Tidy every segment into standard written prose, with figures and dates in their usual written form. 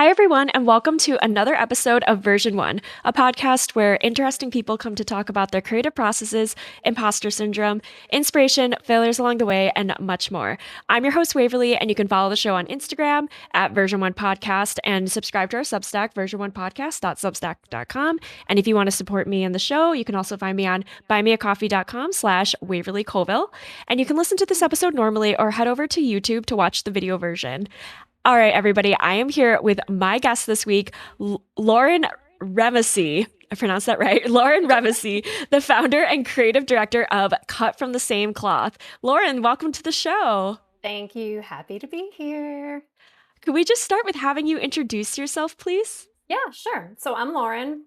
Hi, everyone, and welcome to another episode of Version 1, a podcast where interesting people come to talk about their creative processes, imposter syndrome, inspiration, failures along the way, and much more. I'm your host, Waverly, and you can follow the show on Instagram at Version 1 Podcast and subscribe to our Substack, version1podcast.substack.com. And if you want to support me and the show, you can also find me on buymeacoffee.com/Waverly Colville. And you can listen to this episode normally or head over to YouTube to watch the video version. All right, everybody. I am here with my guest this week, Lauren Remesi. I pronounced that right. Lauren Remesi, the founder and creative director of Cut from the Same Cloth. Lauren, welcome to the show. Thank you. Happy to be here. Could we just start with having you introduce yourself, please? Yeah, sure. So I'm Lauren.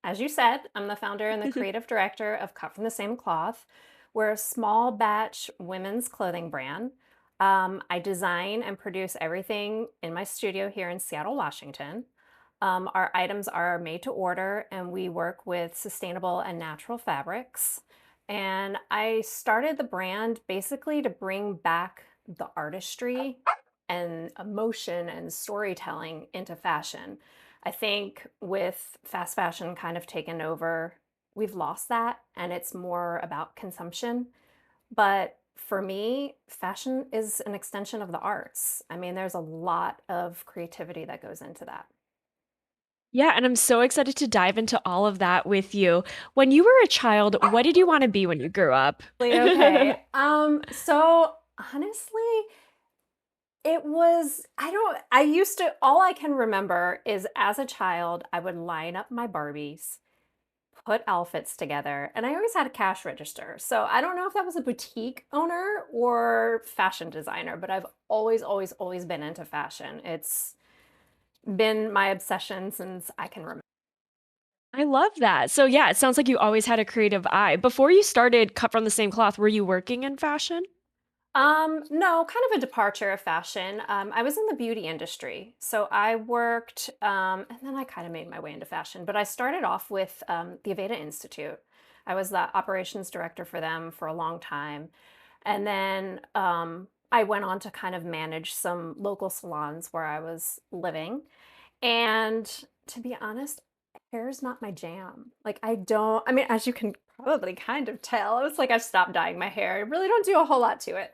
As you said, I'm the founder and the creative director of Cut from the Same Cloth. We're a small batch women's clothing brand. I design and produce everything in my studio here in Seattle, Washington. Our items are made to order and we work with sustainable and natural fabrics. And I started the brand basically to bring back the artistry and emotion and storytelling into fashion. I think with fast fashion kind of taken over, we've lost that and it's more about consumption. But for me, fashion is an extension of the arts. I mean, there's a lot of creativity that goes into that. Yeah, and I'm so excited to dive into all of that with you. When you were a child, what did you want to be when you grew up? Okay. So honestly, I used to, all I can remember is as a child, I would line up my Barbies, put outfits together, and I always had a cash register. So I don't know if that was a boutique owner or fashion designer, but I've always been into fashion. It's been my obsession since I can remember. I love that. So yeah, it sounds like you always had a creative eye. Before you started Cut from the Same Cloth, were you working in fashion? No, kind of a departure of fashion. I was in the beauty industry. So I worked, and then I kind of made my way into fashion, but I started off with the Aveda Institute. I was the operations director for them for a long time. And then I went on to kind of manage some local salons where I was living. And to be honest, hair is not my jam. Like, I mean, as you can probably kind of tell, it's like I've stopped dyeing my hair. I really don't do a whole lot to it.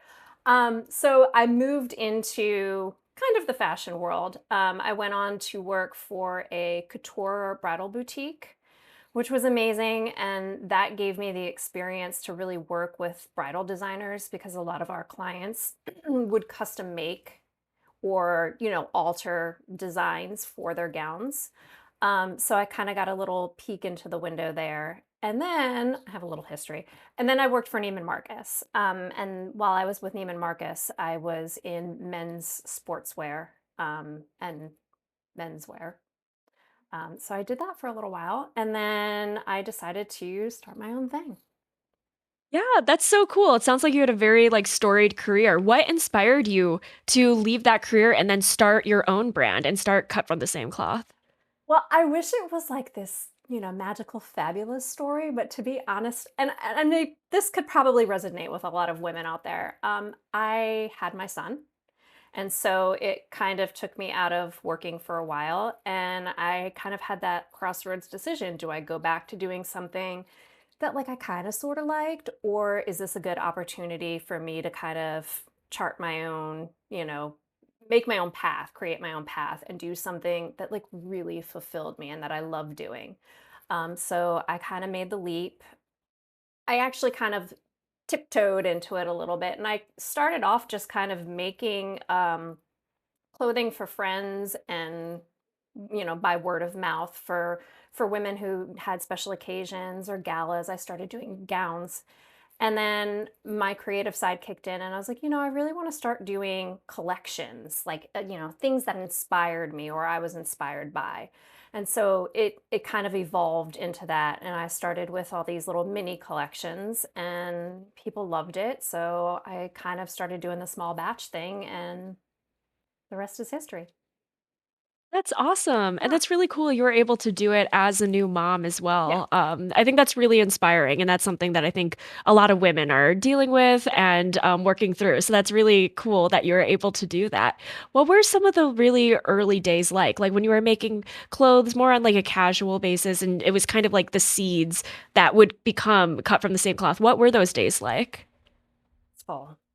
So I moved into kind of the fashion world. I went on to work for a couture bridal boutique, which was amazing. And that gave me the experience to really work with bridal designers because a lot of our clients would custom make or, alter designs for their gowns. So I kind of got a little peek into the window there. And then I have a little history. And then I worked for Neiman Marcus. And while I was with Neiman Marcus, I was in men's sportswear and menswear. So I did that for a little while. And then I decided to start my own thing. Yeah, that's so cool. It sounds like you had a very storied career. What inspired you to leave that career and then start your own brand and start Cut from the Same Cloth? Well, I wish it was like this, magical, fabulous story, but to be honest, this could probably resonate with a lot of women out there. I had my son, and so it kind of took me out of working for a while, and I kind of had that crossroads decision. Do I go back to doing something that like I kind of sort of liked, or is this a good opportunity for me to kind of chart my own, make my own path, create my own path, and do something that like really fulfilled me and that I love doing. So I kind of made the leap. I actually kind of tiptoed into it a little bit, and I started off just kind of making clothing for friends and by word of mouth for women who had special occasions or galas. I started doing gowns, and then my creative side kicked in and I was like, I really want to start doing collections, like things that inspired me or I was inspired by. And so it kind of evolved into that, and I started with all these little mini collections and people loved it, so I kind of started doing the small batch thing, and the rest is history. That's awesome, and Yeah. that's really cool you were able to do it as a new mom as Yeah. well. I think that's really inspiring, and that's something that I think a lot of women are dealing with Yeah. and, working through, so that's really cool that you were able to do that. What were some of the really early days like? Like, when you were making clothes more on, like, a casual basis, and it was kind of like the seeds that would become cut from the same cloth. What were those days like?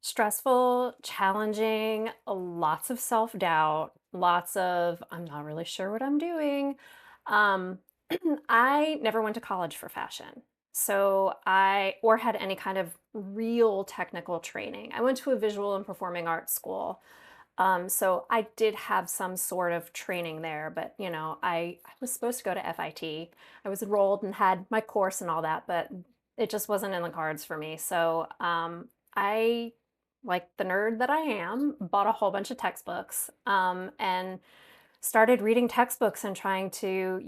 Stressful, challenging, lots of self-doubt, lots of I'm not really sure what I'm doing. Um, I never went to college for fashion. So I or had any kind of real technical training. I went to a visual and performing arts school. So I did have some sort of training there, but I was supposed to go to FIT. I was enrolled and had my course and all that, but it just wasn't in the cards for me. So I, like the nerd that I am, bought a whole bunch of textbooks and started reading textbooks and trying to,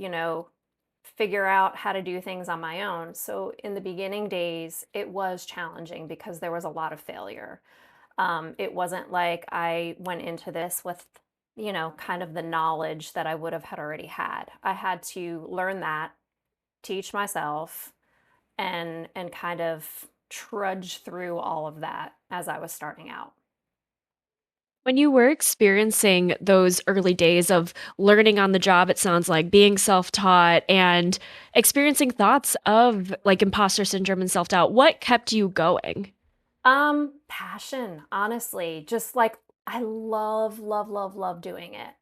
figure out how to do things on my own. So in the beginning days, it was challenging because there was a lot of failure. It wasn't like I went into this with, kind of the knowledge that I would have had already had. I had to learn that, teach myself, and kind of trudge through all of that as I was starting out. When you were experiencing those early days of learning on the job, it sounds like being self-taught and experiencing thoughts of like imposter syndrome and self-doubt, what kept you going? Passion, honestly, just like I love, love, love, love doing it.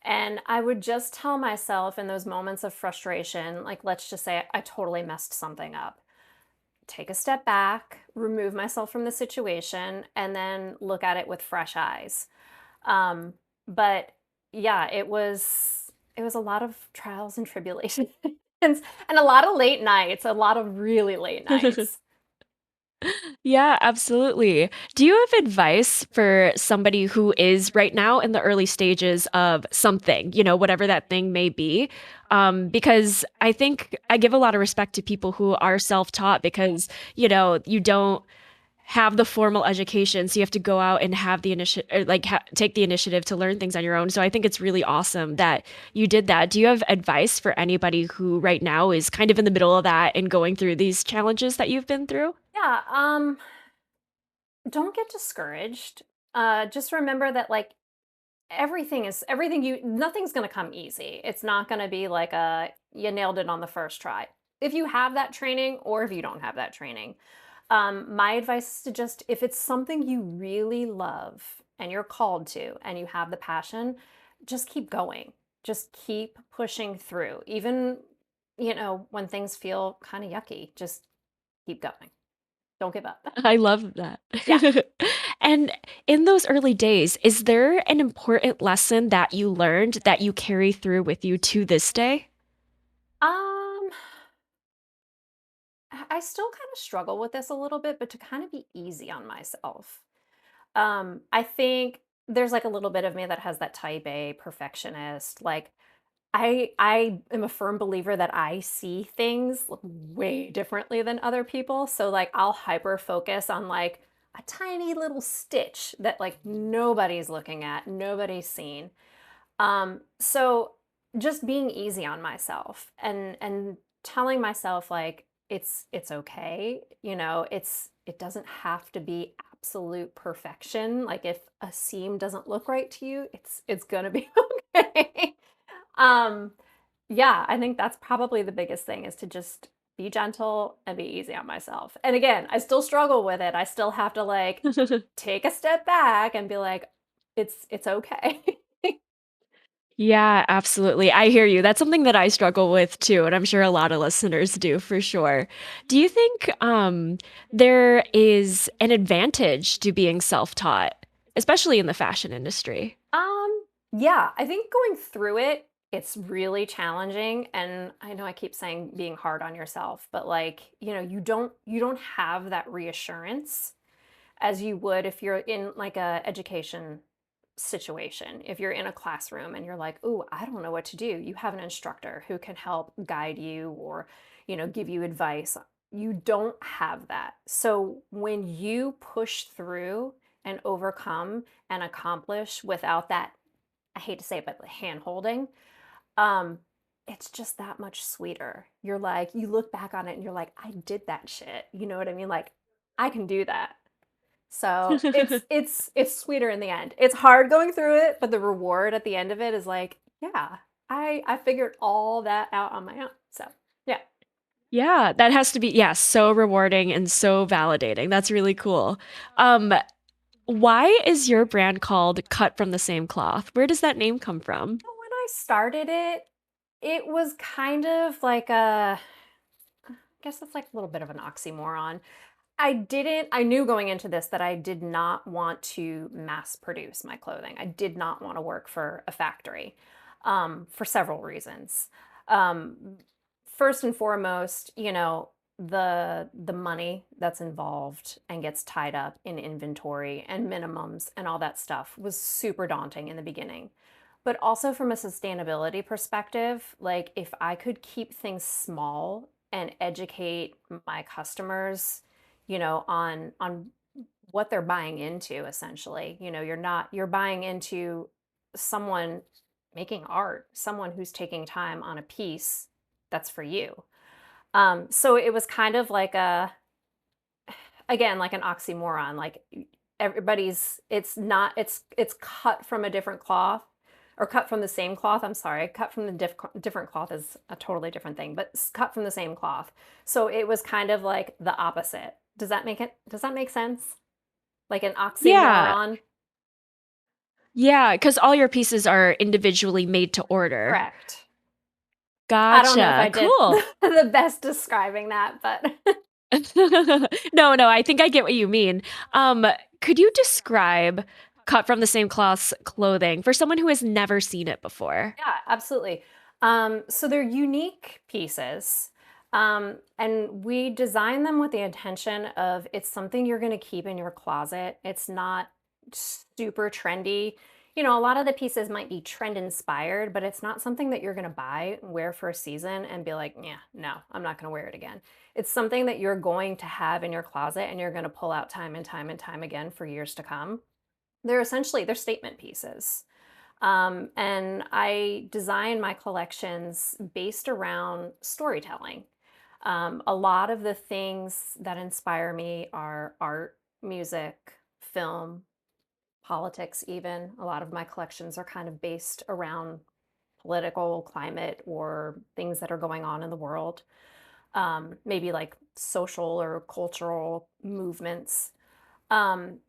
And I would just tell myself in those moments of frustration, like let's just say I totally messed something up. Take a step back, remove myself from the situation, and then look at it with fresh eyes. Um, but yeah, it was a lot of trials and tribulations and a lot of late nights, a lot of really late nights. Yeah, absolutely. Do you have advice for somebody who is right now in the early stages of something, whatever that thing may be? Because I think I give a lot of respect to people who are self-taught because, you don't have the formal education, so you have to go out and have the initiative, like take the initiative to learn things on your own. So I think it's really awesome that you did that. Do you have advice for anybody who right now is kind of in the middle of that and going through these challenges that you've been through? Yeah, don't get discouraged. Just remember that like everything you nothing's going to come easy. It's not going to be like a you nailed it on the first try. If you have that training or if you don't have that training. My advice is to just if it's something you really love and you're called to and you have the passion, just keep going. Just keep pushing through. Even, when things feel kind of yucky, just keep going. Don't give up. I love that. Yeah. And in those early days, is there an important lesson that you learned that you carry through with you to this day? Um I still kind of struggle with this a little bit, but to kind of be easy on myself. I think there's like a little bit of me that has that type A perfectionist. Like I am a firm believer that I see things way differently than other people. So like I'll hyper focus on like a tiny little stitch that like nobody's looking at, nobody's seen. So just being easy on myself and telling myself like it's okay, it doesn't have to be absolute perfection. Like if a seam doesn't look right to you, it's gonna be okay. um, yeah, I think that's probably the biggest thing is to just be gentle and be easy on myself. And again, I still struggle with it. I still have to like take a step back and be like, it's okay. Yeah, absolutely. I hear you. That's something that I struggle with too, and I'm sure a lot of listeners do for sure. Do you think there is an advantage to being self-taught, especially in the fashion industry? Yeah, I think going through it, it's really challenging. And I know I keep saying being hard on yourself, but like, you don't have that reassurance as you would if you're in like a education situation. If you're in a classroom and you're like, "Ooh, I don't know what to do." You have an instructor who can help guide you or, give you advice. You don't have that. So when you push through and overcome and accomplish without that I hate to say it, but hand holding, um, it's just that much sweeter. You're like, you look back on it and you're like, I did that shit. You know what I mean? Like, I can do that. So it's sweeter in the end. It's hard going through it, but the reward at the end of it is like, yeah, I figured all that out on my own. So yeah. Yeah, that has to be, yeah, so rewarding and so validating. That's really cool. Um, why is your brand called Cut from the Same Cloth? Where does that name come from? When I started it, it was kind of like a, I guess it's like a little bit of an oxymoron. I knew going into this that I did not want to mass produce my clothing. I did not want to work for a factory for several reasons. Um, First and foremost, the money that's involved and gets tied up in inventory and minimums and all that stuff was super daunting in the beginning. But also from a sustainability perspective, like if I could keep things small and educate my customers, on what they're buying into essentially. You're buying into someone making art, someone who's taking time on a piece that's for you. So it was kind of like again, like an oxymoron. Like everybody's, it's cut from a different cloth, or cut from the same cloth. I'm sorry, cut from the different cloth is a totally different thing, but cut from the same cloth. So it was kind of like the opposite. Does that make sense? Like an Yeah, oxymoron? yeah, because all your pieces are individually made to order. Correct. I don't know if Gotcha. I did Cool. the best describing that, but No, no, I think I get what you mean. Um, could you describe Cut from the Same Cloth's clothing for someone who has never seen it before? yeah, absolutely. So they're unique pieces. And we design them with the intention of it's something you're going to keep in your closet. It's not super trendy. A lot of the pieces might be trend inspired, but it's not something that you're going to buy, wear for a season, and be like, yeah, no, I'm not going to wear it again. It's something that you're going to have in your closet and you're going to pull out time and time and time again for years to come. They're statement pieces. And I design my collections based around storytelling. A lot of the things that inspire me are art, music, film, politics, even. A lot of my collections are kind of based around political climate or things that are going on in the world, maybe like social or cultural movements.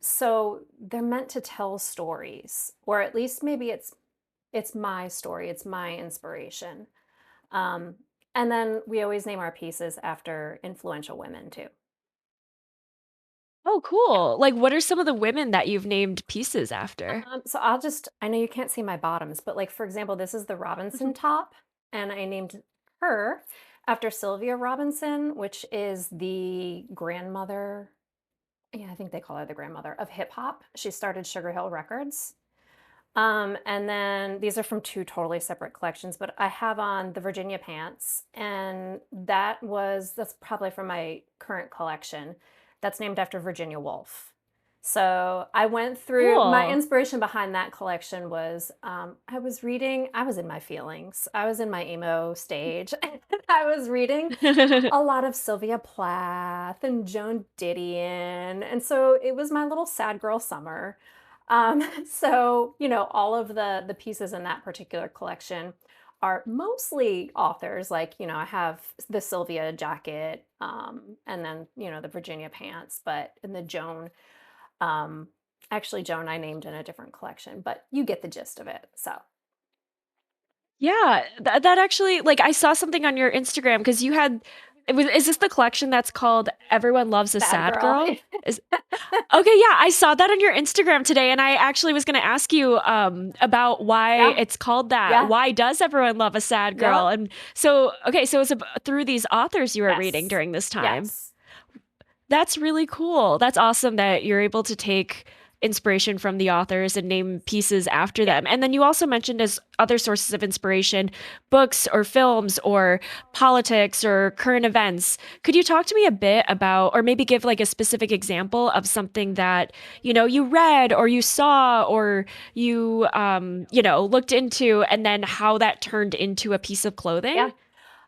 So they're meant to tell stories, or at least maybe it's my story, it's my inspiration. Um, and then we always name our pieces after influential women too. Oh, cool. Like, what are some of the women that you've named pieces after? So I know you can't see my bottoms, but like for example, this is the Robinson top, and I named her after Sylvia Robinson, which is the grandmother. Yeah, I think they call her the grandmother of hip hop. She started Sugar Hill Records. And then these are from two totally separate collections, but I have on the Virginia pants, and that's probably from my current collection. That's named after Virginia Woolf. So I went through my Cool. inspiration behind that collection was I was in my feelings. I was in my emo stage. And I was reading a lot of Sylvia Plath and Joan Didion. And so it was my little sad girl summer. So, all of the pieces in that particular collection are mostly authors. Like, I have the Sylvia jacket, and then, the Virginia pants, but in the Joan, um, actually Joan I named in a different collection, but you get the gist of it. So Yeah, that actually, like, I saw something on your Instagram because you had, is this the collection that's called Everyone Loves a sad Sad girl. Girl? Is Okay, yeah, I saw that on your Instagram today, and I actually was gonna ask you about why Yeah. it's called that. Yeah. Why does everyone love a sad girl? Yep. And so, okay, so it's through these authors you were reading Yes. during this time. Yes. That's really cool. That's awesome that you're able to take inspiration from the authors and name pieces after Yeah. them. And then you also mentioned as other sources of inspiration, books or films or politics or current events. Could you talk to me a bit about, or maybe give like a specific example of something that, you read or you saw or you looked into, and then how that turned into a piece of clothing? Yeah.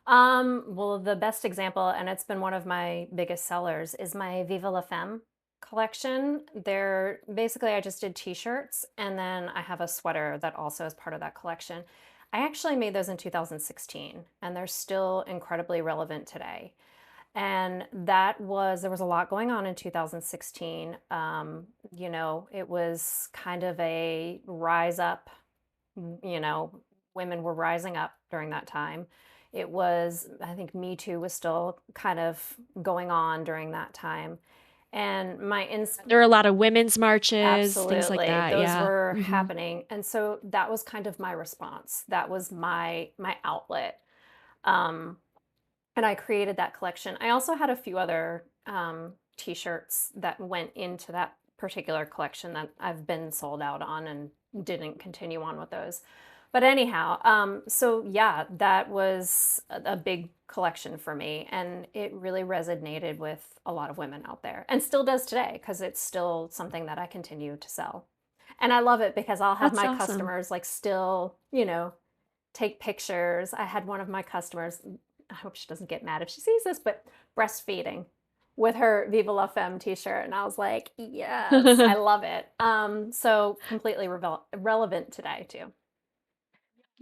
Well, the best example, and it's been one of my biggest sellers, is my Viva La Femme collection. They're basically, I just did t-shirts, and then I have a sweater that also is part of that collection. I actually made those in 2016, and they're still incredibly relevant today. And there was a lot going on in 2016. It was kind of a rise up, you know, women were rising up during that time. It was, I think Me Too was still kind of going on during that time. And There are a lot of women's marches, things like absolutely, that. those Yeah. were Hmm. happening. And so that was kind of my response. That was my outlet. Um, and I created that collection. I also had a few other t-shirts that went into that particular collection that I've been sold out on and didn't continue on with those. But anyhow, so yeah, that was a big collection for me, and it really resonated with a lot of women out there, and still does today because it's still something that I continue to sell. And I love it because I'll have That's my awesome. customers like still, take pictures. I had one of my customers, I hope she doesn't get mad if she sees this, but breastfeeding with her Viva La Femme t-shirt. And I was like, yes, I love it. So completely relevant today too.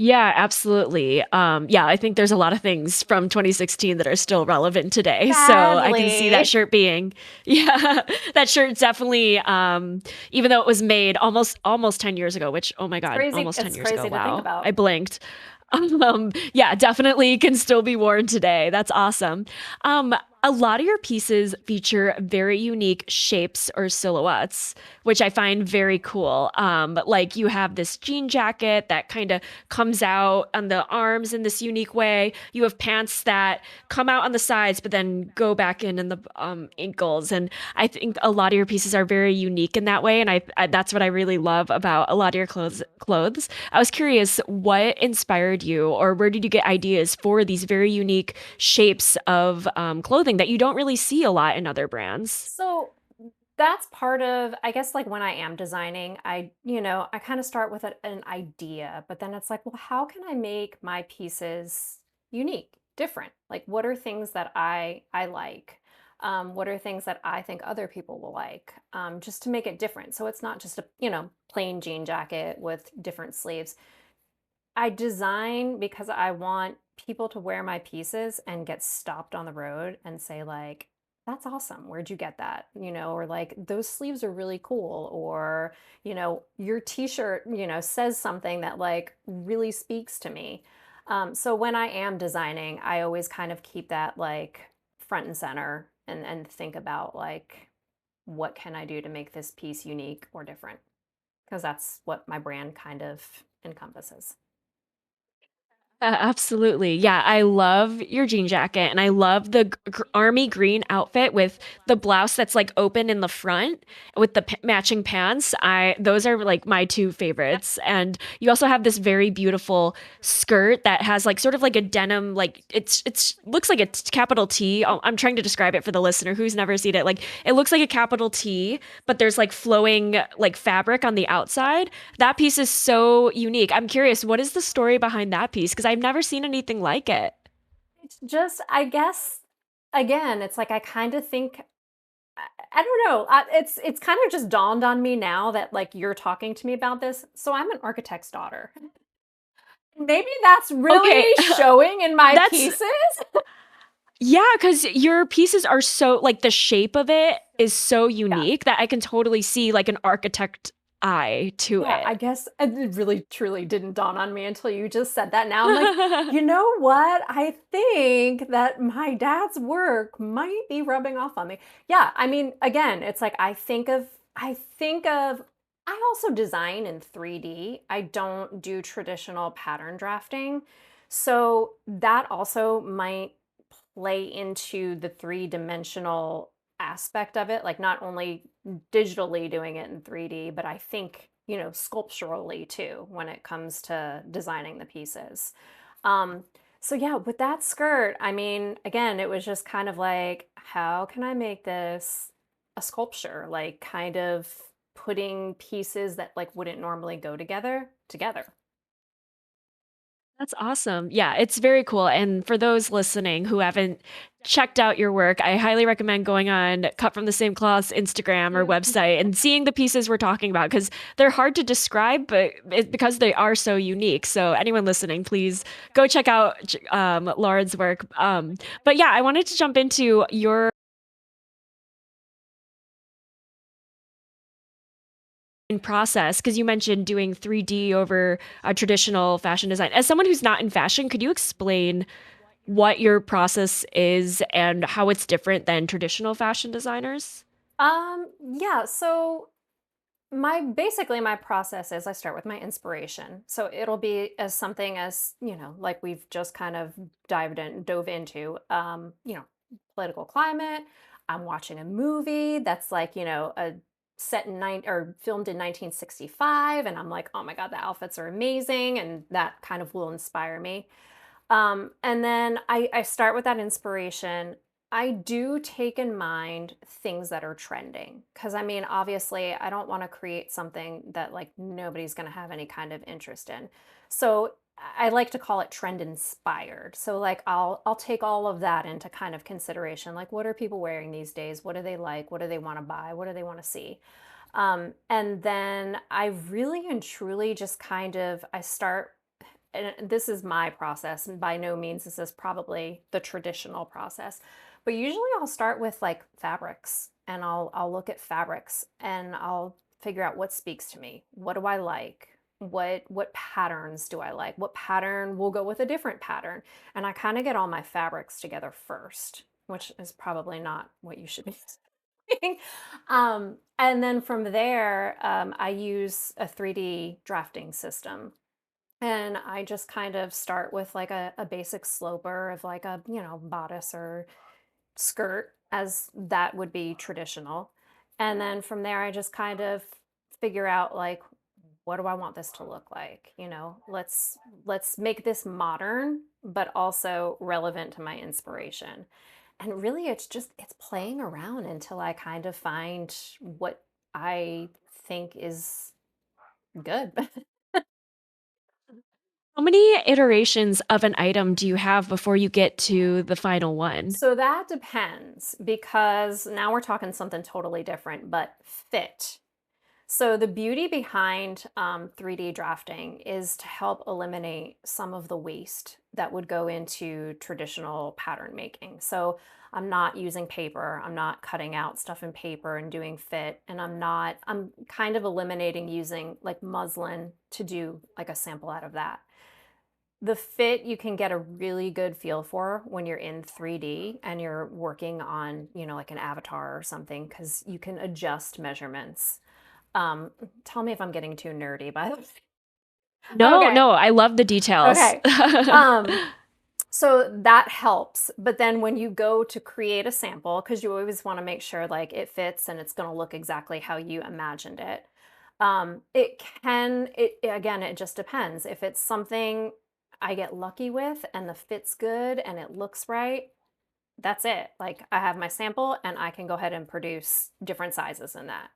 Yeah, absolutely. Yeah, I think there's a lot of things from 2016 that are still relevant today. So I can see that Sadly, shirt being, yeah, that shirt definitely, even though it was made almost 10 years ago, which, oh my God, almost 10 it's years ago. crazy to think Wow. I about. blinked. Yeah, definitely can still be worn today. That's awesome. Um, a lot of your pieces feature very unique shapes or silhouettes, which I find very cool. Like you have this jean jacket that kind of comes out on the arms in this unique way. You have pants that come out on the sides, but then go back in the ankles. And I think a lot of your pieces are very unique in that way. And that's what I really love about a lot of your clothes. I was curious, what inspired you, or where did you get ideas for these very unique shapes of clothing that you don't really see a lot in other brands? So that's part of, I guess, like when I am designing, I kind of start with an idea, but then it's like, well, how can I make my pieces unique, different? Like, what are things that I like? What are things that I think other people will like? Just to make it different. So it's not just a, plain jean jacket with different sleeves. I design because I want people to wear my pieces and get stopped on the road and say like, "That's awesome. Where'd you get that?" Or like, "Those sleeves are really cool," or, "Your t-shirt, says something that like really speaks to me." So when I am designing, I always kind of keep that like front and center and think about like, what can I do to make this piece unique or different? Because that's what my brand kind of encompasses. Absolutely. Yeah, I love your jean jacket and I love the army green outfit with the blouse that's like open in the front with the matching pants. I Those are like my two favorites. And you also have this very beautiful skirt that has like sort of like a denim, like it's looks like a capital T. I'm trying to describe it for the listener who's never seen it. Like it looks like a capital T, but there's like flowing like fabric on the outside. That piece is so unique. I'm curious, what is the story behind that piece? Because I've never seen anything like it. It's just, I guess, again, it's like I kind of think, I don't know. It's kind of just dawned on me now that like you're talking to me about this. So I'm an architect's daughter. Maybe that's Okay, really showing in my that's pieces. yeah, because your pieces are so like the shape of it is so Yeah. unique that I can totally see like an architect eye to Yeah, I it. guess it really truly didn't dawn on me until you just said that. Now I'm like, you know what? I think that my dad's work might be rubbing off on me. Yeah, I mean, again, it's like I also design in 3D. I don't do traditional pattern drafting. So that also might play into the three-dimensional aspect of it, like not only digitally doing it in 3D, but I think, sculpturally too when it comes to designing the pieces. Um, so yeah, with that skirt, I mean, again, it was just kind of like, how can I make this a sculpture? Like kind of putting pieces that like wouldn't normally go together. That's awesome. Yeah, it's very cool. And for those listening who haven't checked out your work, I highly recommend going on Cut from the Same Cloth's Instagram or Yeah. website and seeing the pieces we're talking about because they're hard to describe, but because they are so unique. So anyone listening, please go check out Lauren's work. But yeah, I wanted to jump into your process because you mentioned doing 3D over a traditional fashion design. As someone who's not in fashion, could you explain what your process is and how it's different than traditional fashion designers? Yeah, so my process is I start with my inspiration. So it'll be as something as, like we've just kind of dove into, political climate. I'm watching a movie that's like, a set in nine or filmed in 1965 and I'm like, "Oh my God, the outfits are amazing," and that kind of will inspire me. And then I start with that inspiration. I do take in mind things that are trending because I mean, obviously, I don't want to create something that like nobody's going to have any kind of interest in. So I like to call it trend inspired. So like I'll take all of that into kind of consideration. Like what are people wearing these days? What do they like? What do they want to buy? What do they want to see? And then I really and truly just kind of I start, and this is my process, and by no means this is probably the traditional process, but usually I'll start with like fabrics and I'll look at fabrics and I'll figure out what speaks to me. What do I like? What patterns do I like? What pattern will go with a different pattern? And I kind of get all my fabrics together first, which is probably not what you should be doing. And then from there, I use a 3D drafting system and I just kind of start with like a basic sloper of like a, bodice or skirt, as that would be traditional. And then from there, I just kind of figure out like, what do I want this to look like? Let's make this modern, but also relevant to my inspiration. And really, it's playing around until I kind of find what I think is good. How many iterations of an item do you have before you get to the final one? So that depends because now we're talking something totally different, but fit. So the beauty behind 3D drafting is to help eliminate some of the waste that would go into traditional pattern making. So I'm not using paper, I'm not cutting out stuff in paper and doing fit, and I'm kind of eliminating using like muslin to do like a sample out of that. The fit you can get a really good feel for when you're in 3D and you're working on, like an avatar or something, because you can adjust measurements. Tell me if I'm getting too nerdy, by the way. No, Okay, no, I love the details. okay. Um, so that helps. But then when you go to create a sample, because you always want to make sure like it fits and it's going to look exactly how you imagined it. Again, it just depends. If it's something I get lucky with and the fit's good and it looks right, that's it. Like I have my sample and I can go ahead and produce different sizes in that.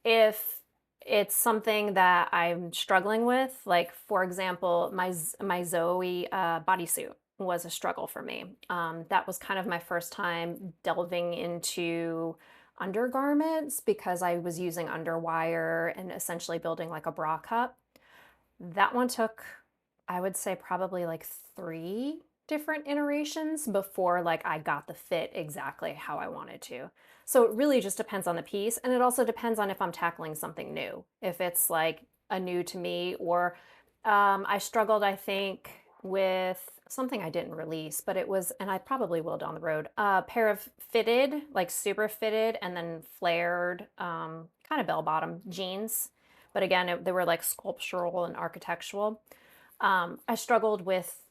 If it's something that I'm struggling with, like for example, my Zoe bodysuit was a struggle for me. That was kind of my first time delving into undergarments because I was using underwire and essentially building like a bra cup. That one took, I would say, probably like 3 different iterations before like I got the fit exactly how I wanted to. So it really just depends on the piece, and it also depends on if I'm tackling something new. If it's like a new to me, or I struggled, I think, with something I didn't release, but it was, and I probably will down the road, a pair of fitted, like super fitted, and then flared, kind of bell bottom jeans. But again, they were like sculptural and architectural. I struggled with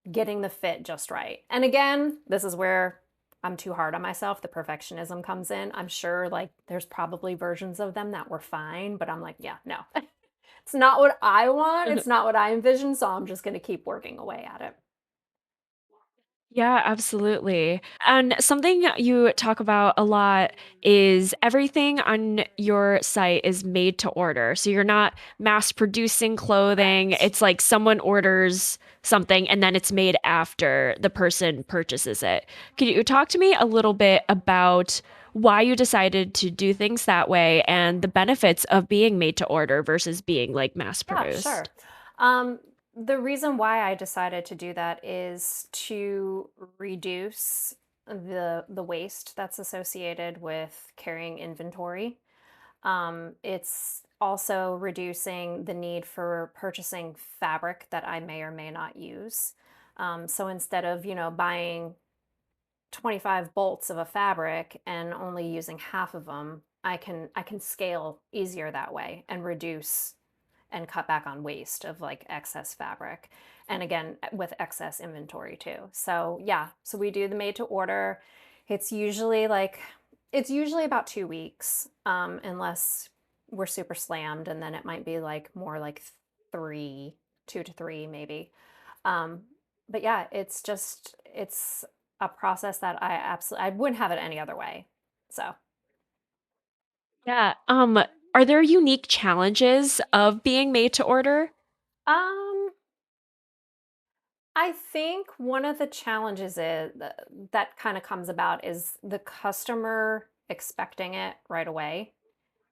getting the fit just right. And again, this is where I'm too hard on myself. The perfectionism comes in. I'm sure like there's probably versions of them that were fine, but I'm like, yeah, no. It's not what I want. It's not what I envision, so I'm just going to keep working away at it. Yeah, absolutely. And something you talk about a lot is everything on your site is made to order. So you're not mass producing clothing. Correct. It's like someone orders something and then it's made after the person purchases it. Could you talk to me a little bit about why you decided to do things that way and the benefits of being made to order versus being like mass Yeah, produced? sure. Um, the reason why I decided to do that is to reduce the waste that's associated with carrying inventory. It's also reducing the need for purchasing fabric that I may or may not use. So instead of, buying 25 bolts of a fabric and only using half of them, I can scale easier that way and reduce and cut back on waste of like excess fabric. And again, with excess inventory too. So yeah, so we do the made to order. It's usually like it's usually about 2 weeks, unless we're super slammed, and then it might be like more like three, 2 to 3 maybe. Um, but yeah, it's a process that I wouldn't have it any other way. So Yeah. Are there unique challenges of being made to order? um I think one of the challenges that kind of comes about is the customer expecting it right away.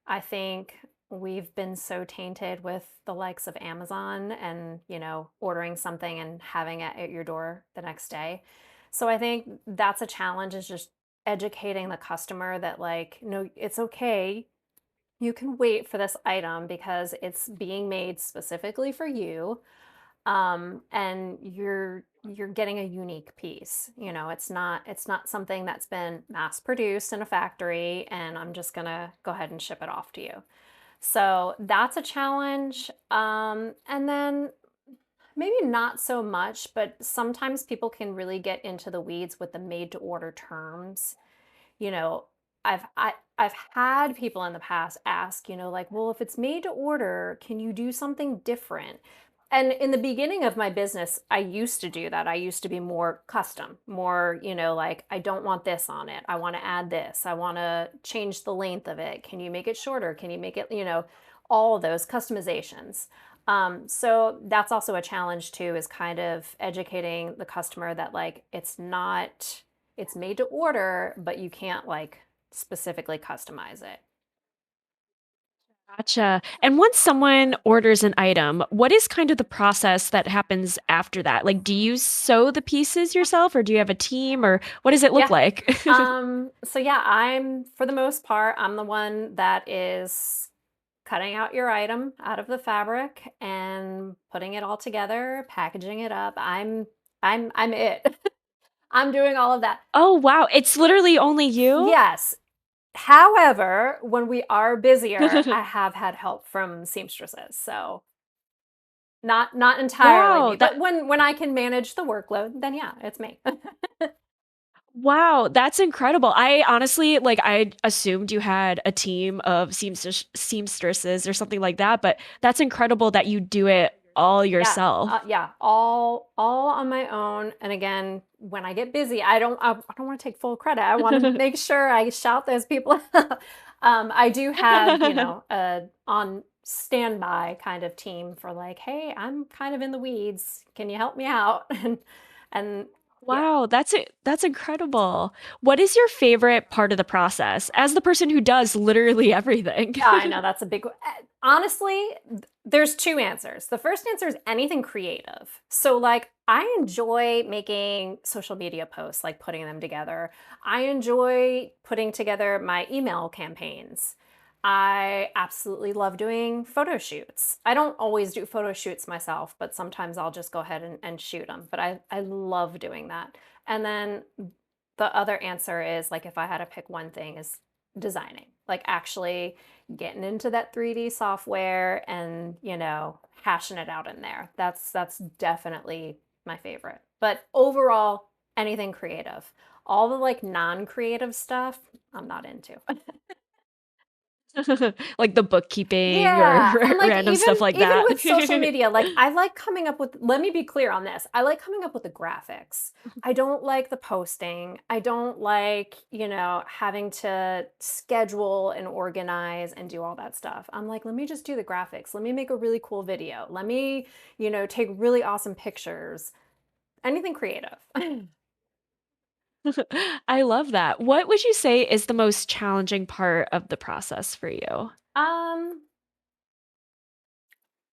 I think we've been so tainted with the likes of Amazon and, ordering something and having it at your door the next day. So I think that's a challenge, is just educating the customer that like, no, it's okay. You can wait for this item because it's being made specifically for you, and you're getting a unique piece. It's not something that's been mass produced in a factory and I'm just gonna go ahead and ship it off to you. So that's a challenge. And then maybe not so much, but sometimes people can really get into the weeds with the made to order terms. you know, I've had people in the past ask, like, well, if it's made to order, can you do something different? And in the beginning of my business, I used to do that. I used to be more custom, more, like, I don't want this on it. I want to add this. I want to change the length of it. Can you make it shorter? Can you make it, all of those customizations? So that's also a challenge too, is kind of educating the customer that like it's made to order, but you can't like specifically customize it. Gotcha. And once someone orders an item, what is kind of the process that happens after that? Like, do you sew the pieces yourself or do you have a team or what does it look Yeah. like? So yeah, I'm for the most part, I'm the one that is cutting out your item out of the fabric and putting it all together, packaging it up. I'm it. I'm doing all of that. Oh, wow. It's literally only you? Yes. However, when we are busier, I have had help from seamstresses. So not entirely Wow. me, but when I can manage the workload, then yeah, it's me. Wow, that's incredible. I honestly, like, I assumed you had a team of seamstresses or something like that, but that's incredible that you do it all Yeah, yourself. yeah, all on my own. And again, when I get busy, I don't want to take full credit. I want to make sure I shout those people out. I do have, a on standby kind of team for like, hey, I'm kind of in the weeds. Can you help me out? And yeah. Wow, that's incredible. What is your favorite part of the process as the person who does literally everything? Yeah, I know that's a big honestly, there's two answers. The first answer is anything creative. So like I enjoy making social media posts, like putting them together. I enjoy putting together my email campaigns. I absolutely love doing photo shoots. I don't always do photo shoots myself, but sometimes I'll just go ahead and shoot them. But I love doing that. And then the other answer is like if I had to pick one thing is designing, like actually getting into that 3D software and, hashing it out in there. That's definitely my favorite. But overall, anything creative. All the like non-creative stuff, I'm not into. Like the bookkeeping or Yeah, and like random even stuff like even that. with social media, like I like coming up with, let me be clear on this. I like coming up with the graphics. I don't like the posting. I don't like, having to schedule and organize and do all that stuff. I'm like, let me just do the graphics. Let me make a really cool video. Let me, take really awesome pictures. Anything creative. I love that. What would you say is the most challenging part of the process for you? Um,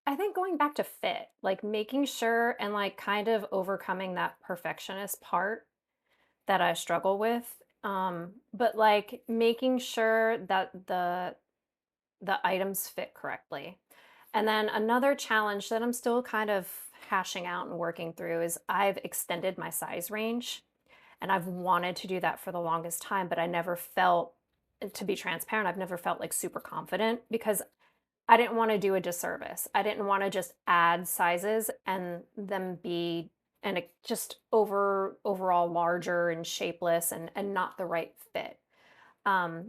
I think going back to fit, like making sure and like kind of overcoming that perfectionist part that I struggle with. But like making sure that the items fit correctly. And then another challenge that I'm still kind of hashing out and working through is I've extended my size range, and I've wanted to do that for the longest time, but I never felt, to be transparent, I've never felt like super confident because I didn't want to do a disservice. I didn't want to just add sizes and them be, and it just overall larger and shapeless and not the right fit.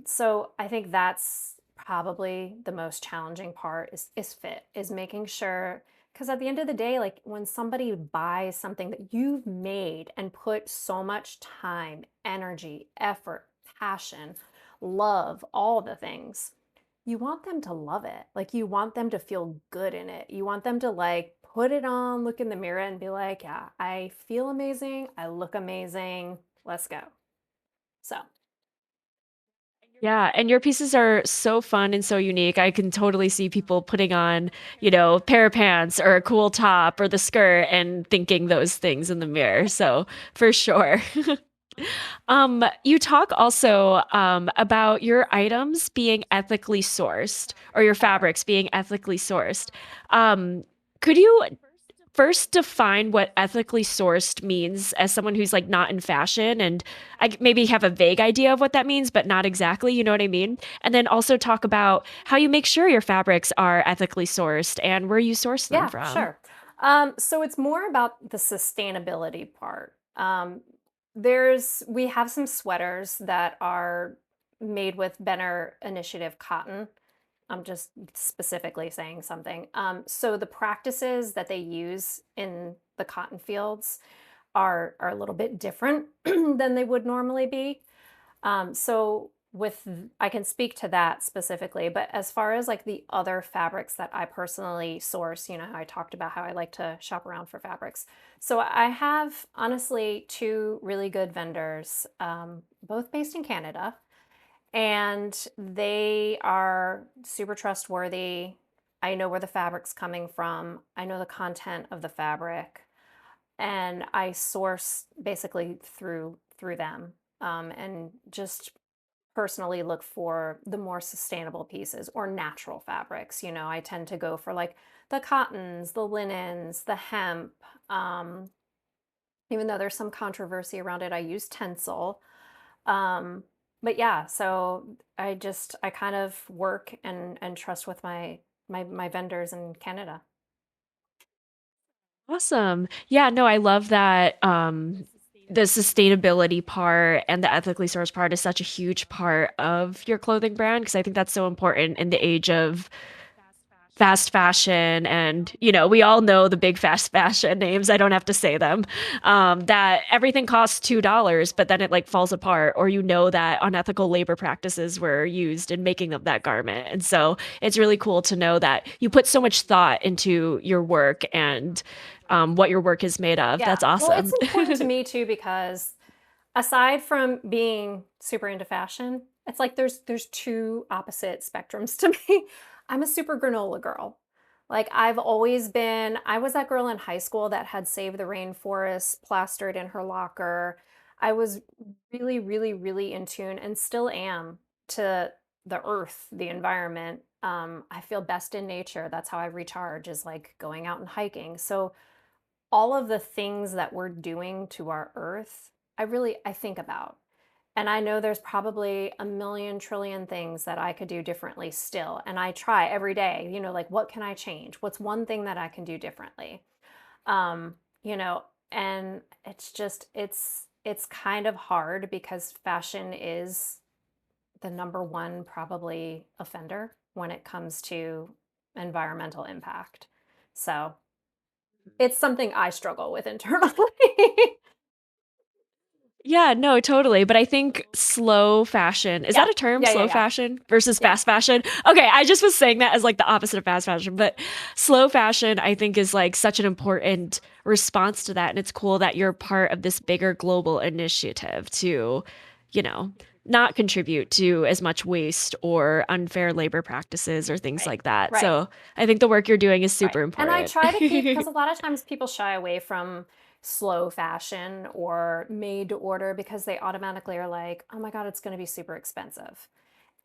So I think that's probably the most challenging part is fit, is making sure, because at the end of the day, like when somebody buys something that you've made and put so much time, energy, effort, passion, love, all the things, you want them to love it. Like you want them to feel good in it. You want them to like put it on, look in the mirror and be like, yeah, I feel amazing. I look amazing. Let's go. So, Yeah, and your pieces are so fun and so unique. I can totally see people putting on, a pair of pants or a cool top or the skirt and thinking those things in the mirror. So, for sure. You talk also about your items being ethically sourced or your fabrics being ethically sourced. Um, could you first define what ethically sourced means as someone who's like not in fashion and maybe have a vague idea of what that means, but not exactly, you know what I mean? And then also talk about how you make sure your fabrics are ethically sourced and where you source them yeah, from. sure. So it's more about the sustainability part. We have some sweaters that are made with Benner Initiative cotton. I'm just specifically saying something. So the practices that they use in the cotton fields are a little bit different than they would normally be. So I can speak to that specifically, but as far as like the other fabrics that I personally source, how I talked about how I like to shop around for fabrics. So I have honestly two really good vendors, both based in Canada, and they are super trustworthy. I know where the fabric's coming from. I know the content of the fabric, and I source basically through them, and just personally look for the more sustainable pieces or natural fabrics. I tend to go for like the cottons, the linens, the hemp. Um, Even though there's some controversy around it, I use tencel. Um, but yeah, so I kind of work and trust with my vendors in Canada. Awesome. Yeah, no, I love that the sustainability part and the ethically sourced part is such a huge part of your clothing brand because I think that's so important in the age of fast fashion and we all know the big fast fashion names. I don't have to say them. That everything costs $2 but then it like falls apart, or that unethical labor practices were used in making of that garment. And so it's really cool to know that you put so much thought into your work and what your work is made of. Yeah. That's Well, it's awesome. important to me too because aside from being super into fashion, it's like there's two opposite spectrums to me. I'm a super granola girl. Like I was that girl in high school that had Save the Rainforest plastered in her locker. I was really, really, really in tune and still am to the earth, the environment. I feel best in nature. That's how I recharge, is like going out and hiking. So all of the things that we're doing to our earth, I think about. And I know there's probably a million trillion things that I could do differently still. And I try every day, like what can I change? What's one thing that I can do differently? Um, you know, and it's it's kind of hard because fashion is the number one probably offender when it comes to environmental impact. So it's something I struggle with internally. Yeah, no, totally. But I think slow fashion, is that Yeah, a term? yeah, yeah, Slow yeah, fashion versus yeah. fast fashion? Okay, I just was saying that as like the opposite of fast fashion, but slow fashion, I think, is like such an important response to that. And it's cool that you're part of this bigger global initiative to, you know, not contribute to as much waste or unfair labor practices or things Right, like that. right. So I think the work you're doing is Right. super And I important. try to keep, because a lot of times people shy away from slow fashion or made to order because they automatically are like, oh my God, it's going to be super expensive.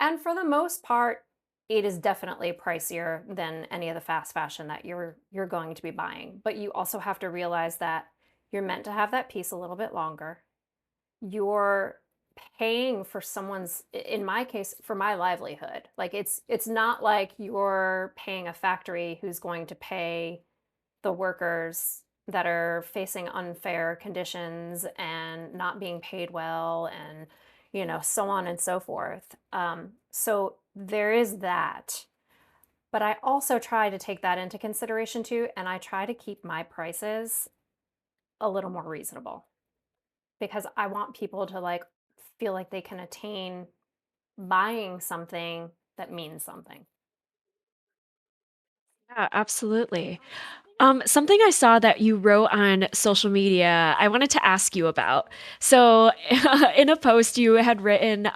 And for the most part, it is definitely pricier than any of the fast fashion that you're going to be buying. But you also have to realize that you're meant to have that piece a little bit longer. You're paying for someone's, in my case, for my livelihood. Like it's not like you're paying a factory who's going to pay the workers that are facing unfair conditions and not being paid well, and so on and so forth. So there is that, but I also try to take that into consideration too, and I try to keep my prices a little more reasonable because I want people to like feel like they can attain buying something that means something. Yeah, absolutely. Something I saw that you wrote on social media, I wanted to ask you about. So, in a post, you had written,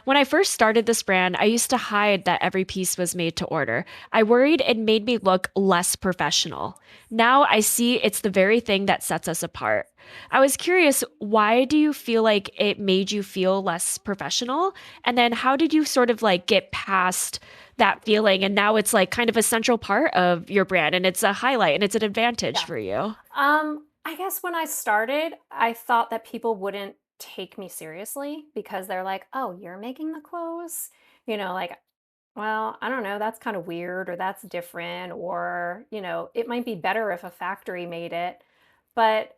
when I first started this brand, I used to hide that every piece was made to order. I worried it made me look less professional. Now I see it's the very thing that sets us apart. I was curious, why do you feel like it made you feel less professional? And then how did you sort of like get past that feeling? And now it's like kind of a central part of your brand and it's a highlight and it's an advantage Yeah. for you. I guess when I started, I thought that people wouldn't take me seriously because they're like, "Oh, you're making the clothes?" Like, well, I don't know, that's kind of weird or that's different, or, it might be better if a factory made it. But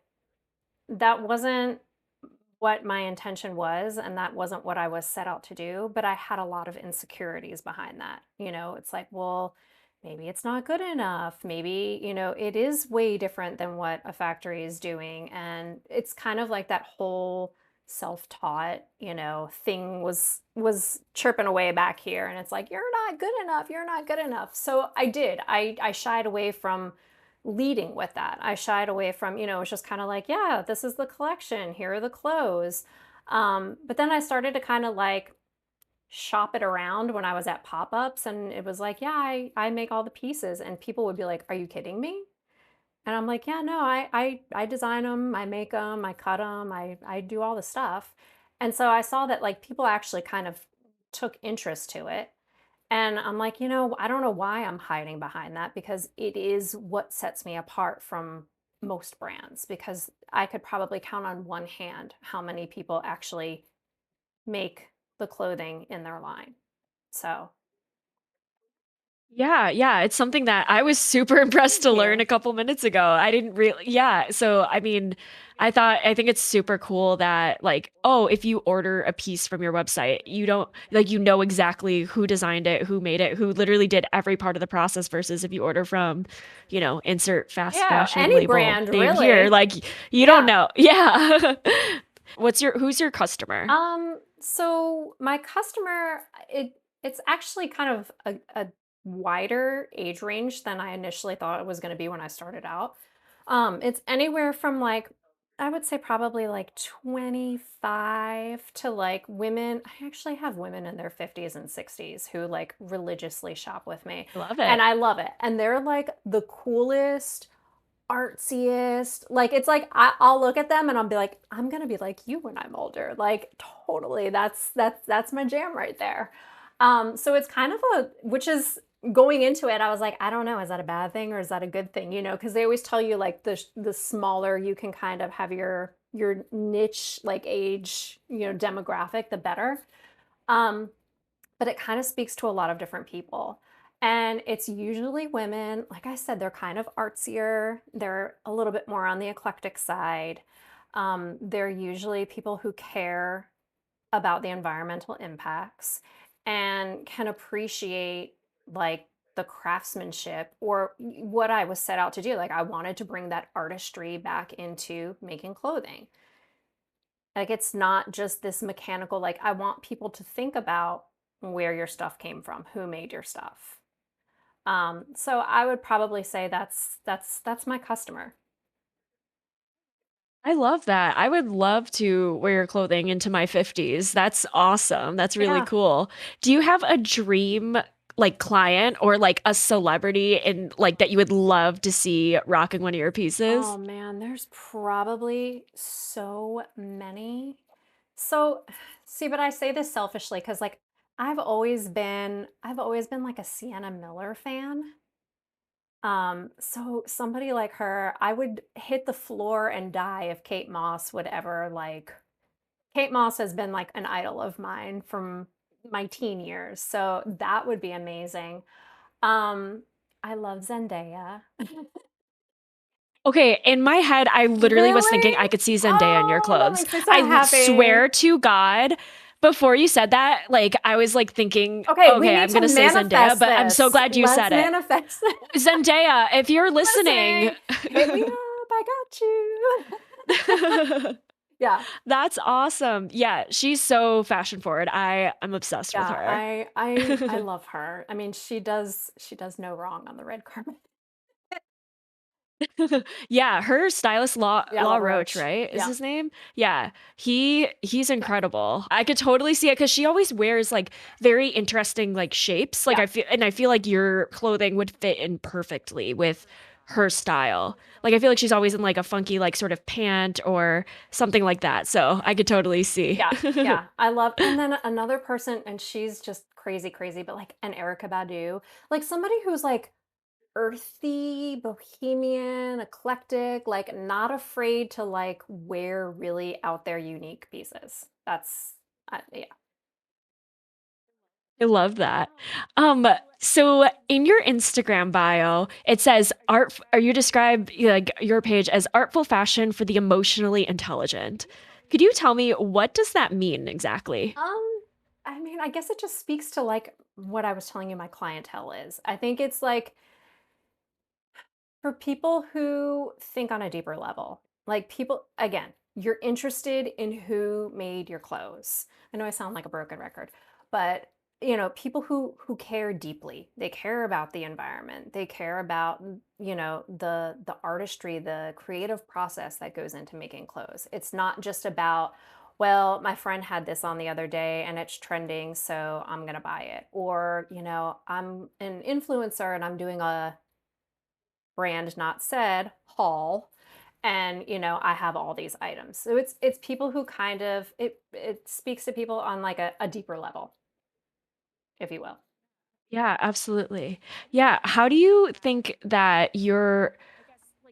that wasn't what my intention was, and that wasn't what I was set out to do, but I had a lot of insecurities behind that. It's like, well, maybe it's not good enough. Maybe, it is way different than what a factory is doing. And it's kind of like that whole self-taught, thing was chirping away back here, and it's like, you're not good enough. You're not good enough. So I did. I shied away from leading with that. I shied away from, it's just kind of like, yeah, this is the collection. Here are the clothes. But then I started to kind of like shop it around when I was at pop-ups, and it was like, yeah, I make all the pieces, and people would be like, are you kidding me? And I'm like, yeah, no, I design them, I make them, I cut them, I do all the stuff. And so I saw that like people actually kind of took interest to it. And I'm like, I don't know why I'm hiding behind that, because it is what sets me apart from most brands, because I could probably count on one hand how many people actually make the clothing in their line. So, Yeah, yeah, it's something that I was super impressed thank to learn you. a couple minutes ago. I didn't really, yeah. So, I mean, I think it's super cool that, like, oh, if you order a piece from your website, you don't, like, you know exactly who designed it, who made it, who literally did every part of the process versus if you order from, insert fast Yeah, fashion any label brand name here, really. like, you don't Yeah. know. Yeah. Who's your customer? So my customer, it's actually kind of a wider age range than I initially thought it was going to be when I started out. It's anywhere from like, I would say probably like 25 to like women. I actually have women in their 50s and 60s who like religiously shop with me. I love And it. I love it. And they're like the coolest, artsiest. Like it's like I'll look at them and I'll be like, I'm gonna be like you when I'm older. Like totally, that's my jam right there. So it's kind of a, which is, going into it, I was like, I don't know, is that a bad thing or is that a good thing? Because they always tell you like the smaller you can kind of have your niche like age demographic, the better. Um, but it kind of speaks to a lot of different people. And it's usually women. Like I said, they're kind of artsier, they're a little bit more on the eclectic side. They're usually people who care about the environmental impacts and can appreciate like the craftsmanship or what I was set out to do. Like I wanted to bring that artistry back into making clothing. Like it's not just this mechanical, like I want people to think about where your stuff came from, who made your stuff. So I would probably say that's my customer. I love that. I would love to wear your clothing into my 50s. That's awesome. That's really Yeah. cool. Do you have a dream like client or like a celebrity in like that you would love to see rocking one of your Oh pieces? man, there's probably so many. So, see, but I say this selfishly because like I've always been like a Sienna Miller fan. So somebody like her, I would hit the floor and die if Kate Moss would ever like Kate Moss has been like an idol of mine from my teen years. So that would be amazing. Um, I love Zendaya. Okay, in my head, I literally was thinking Really? I could see Zendaya in your Oh, that clothes. makes me so happy. Swear to God, before you said that, like I was like thinking, Okay, we okay, need I'm to gonna say Zendaya, manifest but I'm so this. glad you Let's said it. manifest this. Zendaya, if you're listening, Listening. Hit me up. I got you. Yeah. that's awesome. Yeah, she's so fashion forward. I'm obsessed with Yeah, her. I love her. I mean, she does no wrong on the red carpet. Yeah, her stylist Yeah, Law La Roach, Roche. right? Is Yeah. his name? Yeah. He's incredible. I could totally see it because she always wears like very interesting like shapes. Like Yeah. I feel like your clothing would fit in perfectly with her style. Like I feel like she's always in like a funky like sort of pant or something like that. So I could totally see. Yeah. Yeah. I love and then another person and she's just crazy crazy, but like an Erica Badu, like somebody who's like earthy, bohemian, eclectic, like not afraid to like wear really out there unique pieces. That's yeah. I love that. So in your Instagram bio, it says art, or you describe like your page as artful fashion for the emotionally intelligent. Could you tell me what does that mean exactly? Um, I mean, I guess it just speaks to like what I was telling you my clientele is. I think it's like for people who think on a deeper level, like people, again, you're interested in who made your clothes. I know I sound like a broken record, but people who care deeply. They care about the environment. They care about, the artistry, the creative process that goes into making clothes. It's not just about, well, my friend had this on the other day and it's trending, so I'm going to buy it. Or, I'm an influencer and I'm doing a brand not said haul and I have all these items, so it's people who kind of it speaks to people on like a deeper level, if you will. Yeah, absolutely. Yeah, how do you think that your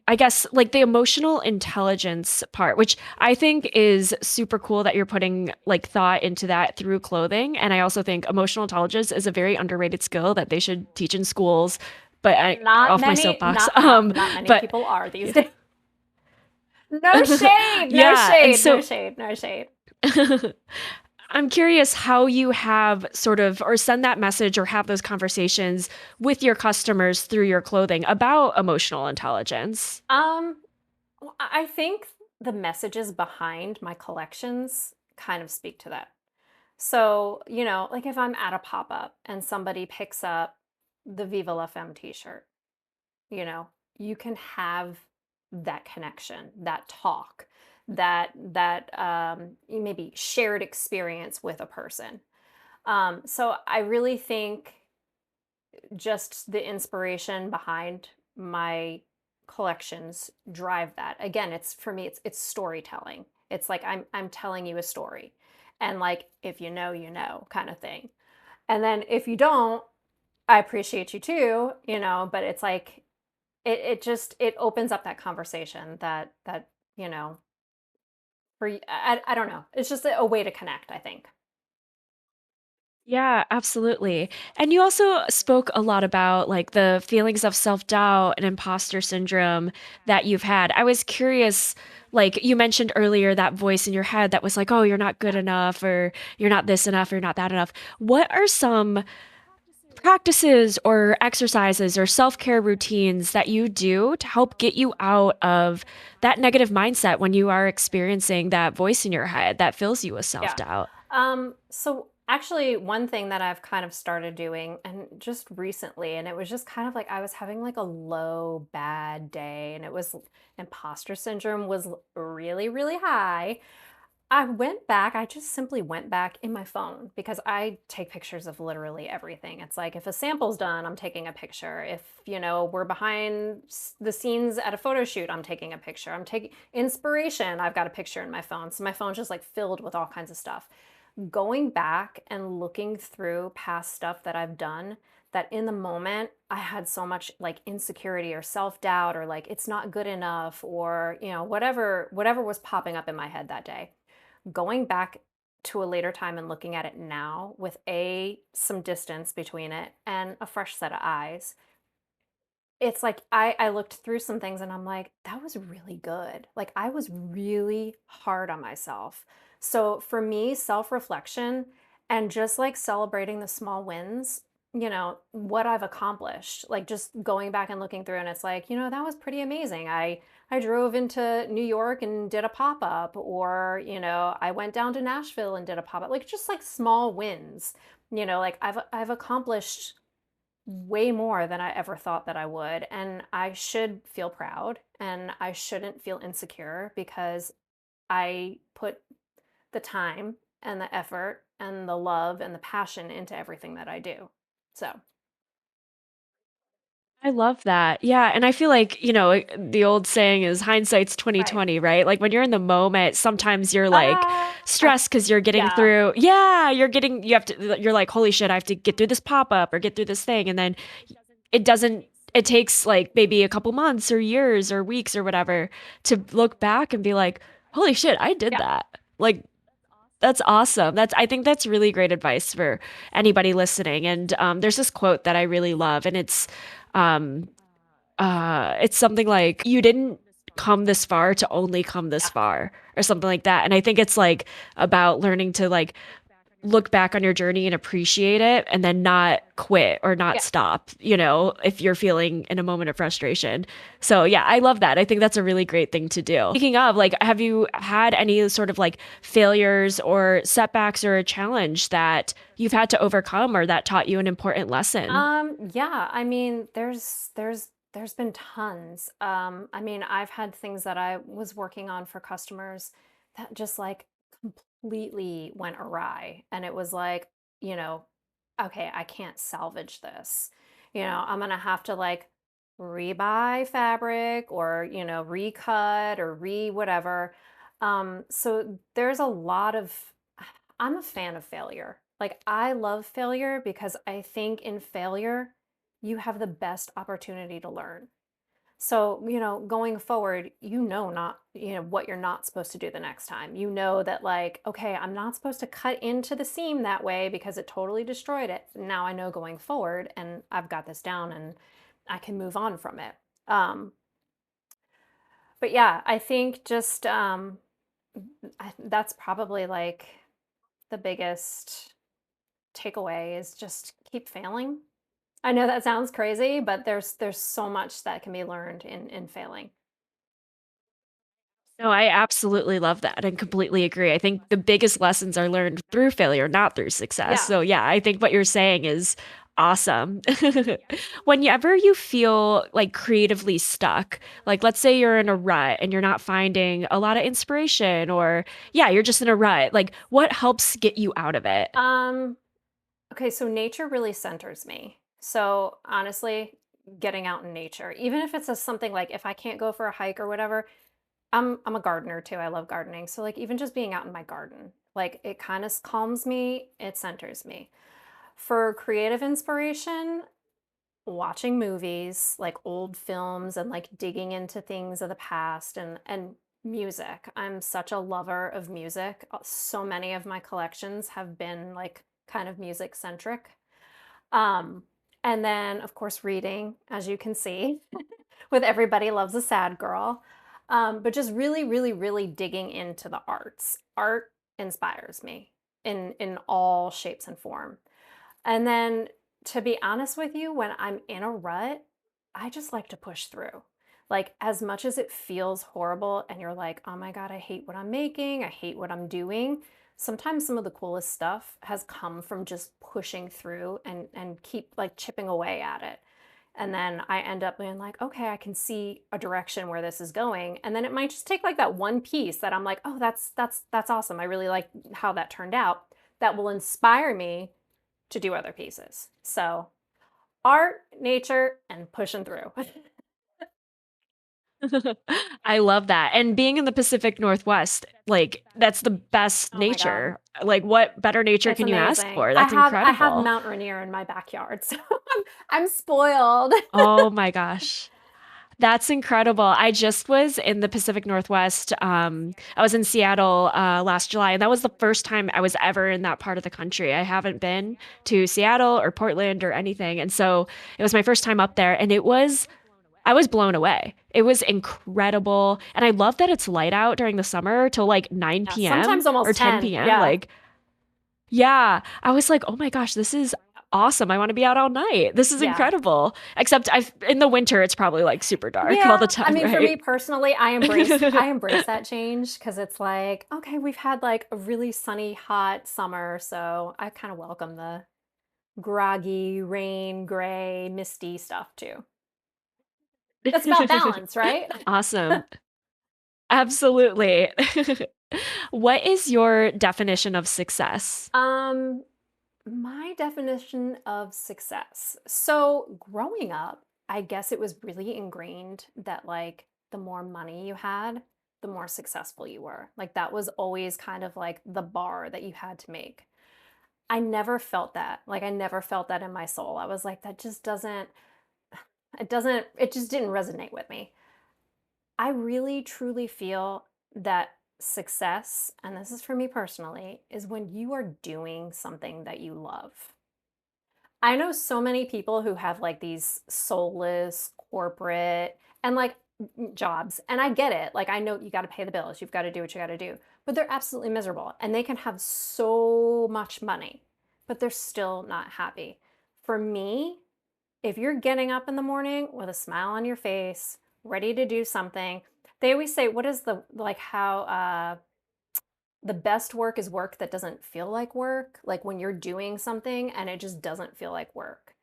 I guess like the emotional intelligence part, which I think is super cool that you're putting like thought into that through clothing. And I also think emotional intelligence is a very underrated skill that they should teach in schools. But I Not off my many, soapbox. not many But people are these days. No shade, no yeah, and shade, no so shade, no shade. I'm curious how you have sort of or send that message or have those conversations with your customers through your clothing about emotional intelligence. um I think the messages behind my collections kind of speak to that. So, like if I'm at a pop up and somebody picks up the Viva La Femme t shirt, you know, you can have that connection, that talk, that maybe shared experience with a person. So I really think just the inspiration behind my collections drive that. Again, it's for me, it's storytelling. It's like I'm telling you a story. And like if you know kind of thing. And then if you don't, I appreciate you too, but it's like it opens up that conversation that, you know, for I don't know. It's just a way to connect, I think. Yeah, absolutely. And you also spoke a lot about like the feelings of self-doubt and imposter syndrome that you've had. I was curious, like you mentioned earlier, that voice in your head that was like, oh, you're not good Yeah. enough, or you're not this enough, or you're not that enough. What are some practices or exercises or self-care routines that you do to help get you out of that negative mindset when you are experiencing that voice in your head that fills you with Yeah. self-doubt? So actually one thing that I've kind of started doing and just recently, and it was just kind of like I was having like a low, bad day, and it was imposter syndrome was really, really high. I just simply went back in my phone because I take pictures of literally everything. It's like if a sample's done, I'm taking a picture. If, we're behind the scenes at a photo shoot, I'm taking a picture. I'm taking inspiration, I've got a picture in my phone. So my phone's just like filled with all kinds of stuff. Going back and looking through past stuff that I've done, that in the moment I had so much like insecurity or self-doubt, or like it's not good enough, or whatever was popping up in my head that day, going back to a later time and looking at it now with some distance between it and a fresh set of eyes, it's like I looked through some things and I'm like, that was really good. Like I was really hard on myself. So for me, self-reflection and just like celebrating the small wins, what I've accomplished, like just going back and looking through, and it's like, that was pretty amazing. I drove into New York and did a pop-up, or, I went down to Nashville and did a pop-up. Like just like small wins. Like I've accomplished way more than I ever thought that I would. And I should feel proud and I shouldn't feel insecure because I put the time and the effort and the love and the passion into everything that I do. So, I love that. Yeah, and I feel like, the old saying is hindsight's right. 2020, right? Like when you're in the moment, sometimes you're like I, stressed because you're getting yeah, through, yeah, you have to, you're like, holy shit, I have to get through this pop-up or get through this thing. And then it doesn't, it takes like maybe a couple months or years or weeks or whatever to look back and be like, holy shit, I did yeah, that. Like, that's awesome. I think that's really great advice for anybody listening. And there's this quote that I really love, and um, it's something like, you didn't come this far to only come this yeah, far, or something like that. And I think it's like about learning to like look back on your journey and appreciate it and then not quit or not yeah. stop, if you're feeling in a moment of frustration. So yeah, I love that. I think that's a really great thing to do. Speaking of, like, have you had any sort of like failures or setbacks or a challenge that you've had to overcome or that taught you an important lesson? Yeah, I mean, there's been tons. I mean, I've had things that I was working on for customers that just like completely went awry. And it was like, you know, okay, I can't salvage this. I'm gonna have to like rebuy fabric, or, recut or re whatever. So there's a lot of, I'm a fan of failure. Like, I love failure because I think in failure, you have the best opportunity to learn. So, going forward, not, what you're not supposed to do the next time. You know that, like, okay, I'm not supposed to cut into the seam that way because it totally destroyed it. Now I know going forward, and I've got this down and I can move on from it. Um, but yeah, I think just that's probably like the biggest takeaway is just keep failing. I know that sounds crazy, but there's so much that can be learned in failing. No, I absolutely love that and completely agree. I think the biggest lessons are learned through failure, not through success. Yeah. So, yeah, I think what you're saying is awesome. Whenever you feel like creatively stuck, like let's say you're in a rut and you're not finding a lot of inspiration, or yeah, you're just in a rut, like what helps get you out of it? Um, okay, so nature really centers me. So honestly, getting out in nature, even if it's something like if I can't go for a hike or whatever, I'm a gardener too. I love gardening. So like even just being out in my garden, like it kind of calms me, it centers me. For creative inspiration, watching movies, like old films, and like digging into things of the past, and music. I'm such a lover of music. So many of my collections have been like kind of music centric. Um, and then, of course, reading, as you can see, with Everybody Loves a Sad Girl. But just really, really, really digging into the arts. Art inspires me in all shapes and form. And then, to be honest with you, when I'm in a rut, I just like to push through. Like, as much as it feels horrible and you're like, oh my God, I hate what I'm making, I hate what I'm doing. Sometimes some of the coolest stuff has come from just pushing through and keep like chipping away at it. And then I end up being like, okay, I can see a direction where this is going. And then it might just take like that one piece that I'm like, oh, that's awesome. I really like how that turned out. That will inspire me to do other pieces. So art, nature, and pushing through. I love that. And being in the Pacific Northwest, like that's the best Oh my God. nature. Like what better nature It's can you ask amazing. for? I That's have I have incredible. Mount Rainier in my backyard, so I'm spoiled. Oh my gosh. That's incredible. I just was in the Pacific Northwest. I was in Seattle last July, and that was the first time I was ever in that part of the country. I haven't been to Seattle or Portland or anything. And so it was my first time up there, and I was blown away. It was incredible. And I love that it's light out during the summer till like Yeah, 9 p.m. sometimes or almost 10 10. p.m. Yeah. Like, yeah, I was like, oh my gosh, this is awesome. I want to be out all night. This is Yeah. incredible. Except in the winter, it's probably like super dark all the Yeah, I time, mean, for me right? personally, I embrace that change because it's like, okay, we've had like a really sunny, hot summer, so I kind of welcome the groggy, rain, gray, misty stuff too. That's about balance, right? Awesome. Absolutely. What is your definition of success? Um, my definition of success. So, growing up, I guess it was really ingrained that like the more money you had, the more successful you were. Like that was always kind of like the bar that you had to make. I never felt that. Like I never felt that in my soul. I was like that just it just didn't resonate with me. I really truly feel that success, and this is for me personally, is when you are doing something that you love. I know so many people who have like these soulless corporate and like jobs, and I get it. Like, I know you got to pay the bills, you've got to do what you got to do, but they're absolutely miserable and they can have so much money, but they're still not happy. For me, if you're getting up in the morning with a smile on your face, ready to do something, they always say, what is the like how the best work is work that doesn't feel like work, like when you're doing something and it just doesn't feel like work.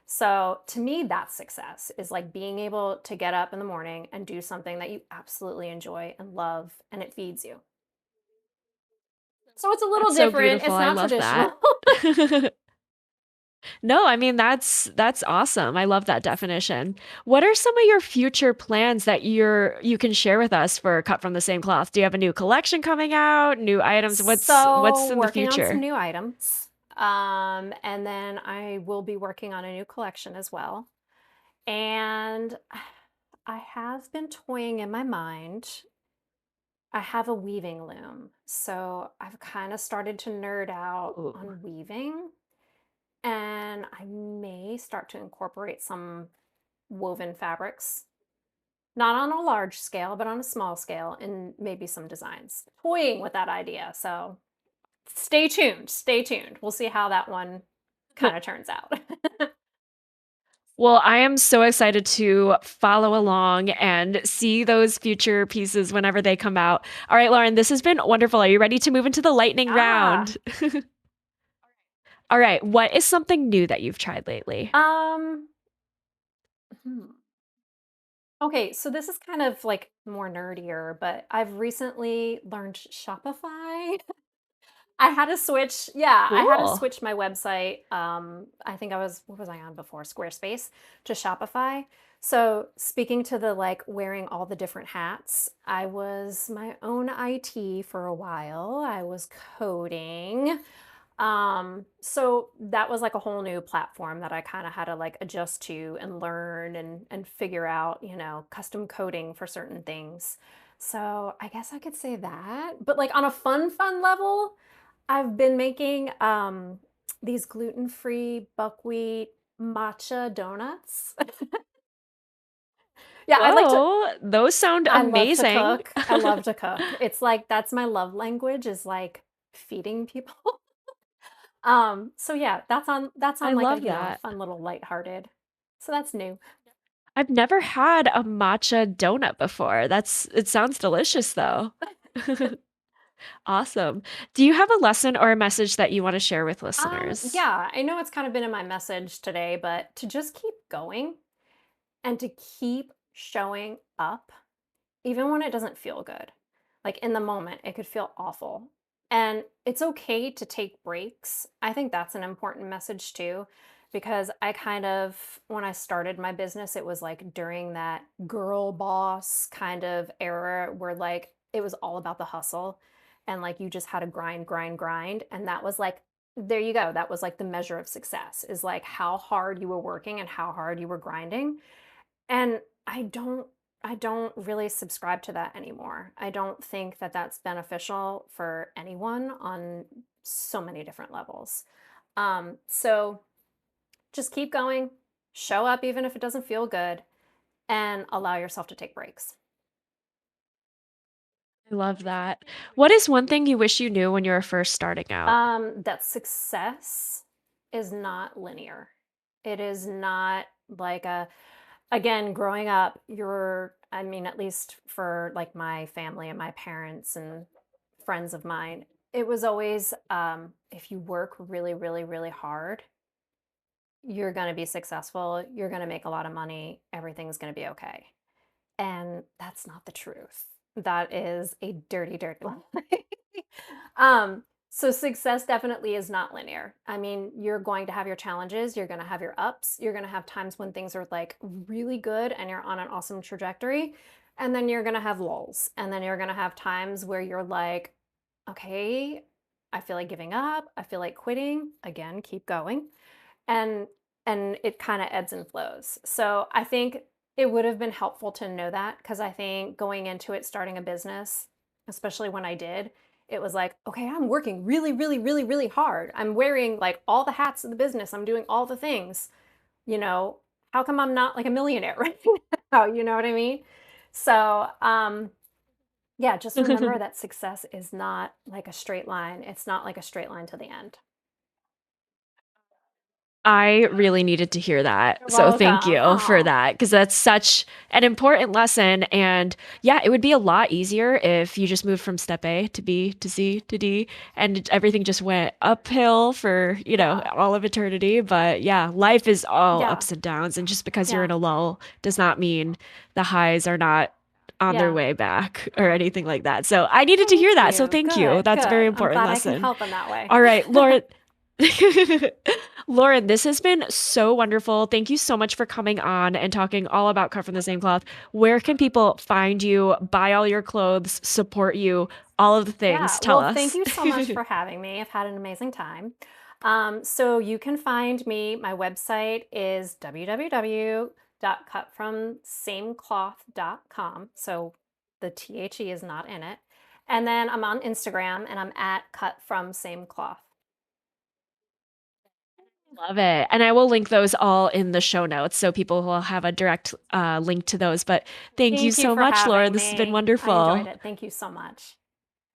So to me, that's success is like being able to get up in the morning and do something that you absolutely enjoy and love and it feeds you. So it's a little That's so different. beautiful. It's I not love that. traditional. No, I mean that's awesome. I love that definition. What are some of your future plans that you can share with us for Cut from the Same Cloth? Do you have a new collection coming out? New items? What's So in the working on some future? new items. And then I will be working on a new collection as well. And I have been toying in my mind. I have a weaving loom. So I've kind of started to nerd out Ooh. on weaving. And I may start to incorporate some woven fabrics, not on a large scale, but on a small scale, and maybe some designs. Toying with that idea. So stay tuned. Stay tuned. We'll see how that one kind of turns out. Well, I am so excited to follow along and see those future pieces whenever they come out. All right, Lauren, this has been wonderful. Are you ready to move into the lightning Ah. round? All right, what is something new that you've tried lately? Um, hmm. Okay, so this is kind of like more nerdier, but I've recently learned Shopify. I had to Cool. switch my website. I think what was I on before? Squarespace to Shopify. So speaking to the like wearing all the different hats, I was my own IT for a while. I was coding. So that was like a whole new platform that I kind of had to like adjust to and learn and figure out, custom coding for certain things. So I guess I could say that. But like on a fun level, I've been making these gluten-free buckwheat matcha donuts. Yeah, I like to Whoa, those sound I love to amazing. cook. I love to cook. It's like that's my love language is like feeding people. So yeah, that's I on like a, love you know, a that. fun little lighthearted. So that's new. I've never had a matcha donut before. It sounds delicious though. Awesome. Do you have a lesson or a message that you want to share with listeners? Yeah, I know it's kind of been in my message today, but to just keep going and to keep showing up even when it doesn't feel good. Like in the moment, it could feel awful. And it's okay to take breaks. I think that's an important message too, because I kind of, when I started my business, it was like during that girl boss kind of era where like it was all about the hustle and like you just had to grind, grind, grind. And that was like, there you go. That was like the measure of success is like how hard you were working and how hard you were grinding. And I don't really subscribe to that anymore. I don't think that that's beneficial for anyone on so many different levels. So just keep going, show up even if it doesn't feel good, and allow yourself to take breaks. I love that. What is one thing you wish you knew when you were first starting out? That success is not linear. It is not like a again, growing up, I mean, at least for like my family and my parents and friends of mine, it was always if you work really, really, really hard, you're going to be successful, you're going to make a lot of money, everything's going to be okay. And that's not the truth. That is a dirty, dirty lie. So success definitely is not linear. I mean, you're going to have your challenges, you're going to have your ups, you're going to have times when things are like really good and you're on an awesome trajectory, and then you're going to have lulls, and then you're going to have times where you're like, okay, I feel like giving up, I feel like quitting. Again, keep going. And it kind of ebbs and flows. So I think it would have been helpful to know that because I think going into it, starting a business, especially when I did, it was like, okay, I'm working really, really, really, really hard. I'm wearing like all the hats of the business. I'm doing all the things. You know, how come I'm not like a millionaire right now? You know what I mean? So, yeah, just remember that success is not like a straight line. It's not like a straight line to the end. I really needed to hear that. You're So thank welcome. you for Oh, that because that's such an important lesson. And yeah, it would be a lot easier if you just moved from step A to B to C to D and everything just went uphill for, yeah. all of eternity. But yeah, life is all Yeah. ups and downs. And just because you're Yeah. in a lull does not mean the highs are not on their Yeah. way back or anything like that. So I needed to hear Thank that. So you. thank you. Good, That's a very good. I'm important glad I can lesson. help in that way. All right, Lauren. Lauren, this has been so wonderful. Thank you so much for coming on and talking all about Cut from the Same Cloth. Where can people find you, buy all your clothes, support you, all of the Yeah. things? Tell Well, thank us. you so much for having me. I've had an amazing time. So you can find me. My website is www.cutfromsamecloth.com. So the THE is not in it. And then I'm on Instagram and I'm at Cut From Same Cloth. Love it. And I will link those all in the show notes so people will have a direct link to those. But thank you Thank you so for much, Lauren. having This has been me. I enjoyed wonderful. it. Thank you so much.